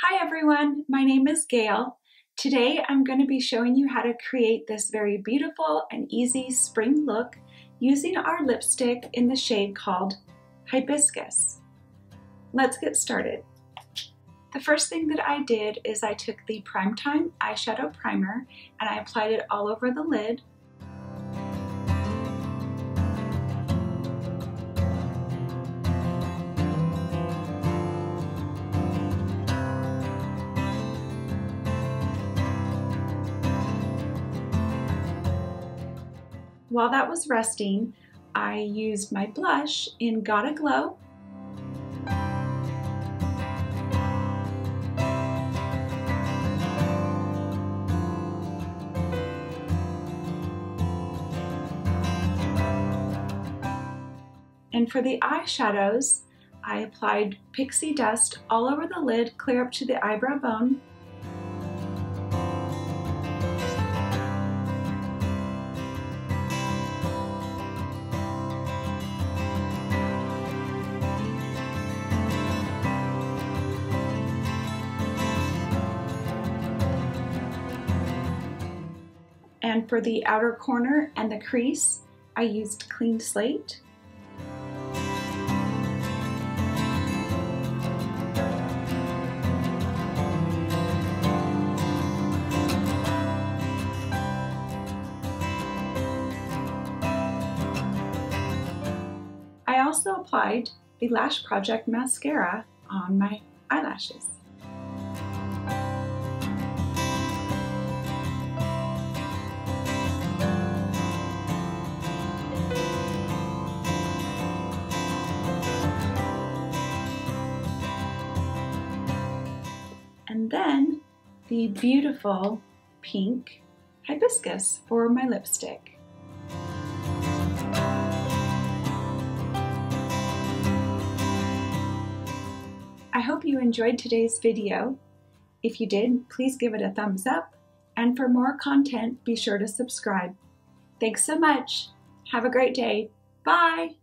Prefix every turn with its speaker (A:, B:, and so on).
A: Hi everyone, my name is Gail. Today I'm going to be showing you how to create this very beautiful and easy spring look using our lipstick in the shade called Hibiscus. Let's get started. The first thing that I did is I took the Primetime eyeshadow primer and I applied it all over the lid. While that was resting, I used my blush in Gotta Glow. And for the eyeshadows, I applied Pixie Dust all over the lid, clear up to the eyebrow bone. And for the outer corner and the crease, I used clean Slate. I also applied the Lash Project mascara on my eyelashes. And then the beautiful pink hibiscus for my lipstick. I hope you enjoyed today's video. If you did, please give it a thumbs up. And for more content, be sure to subscribe. Thanks so much. Have a great day. Bye.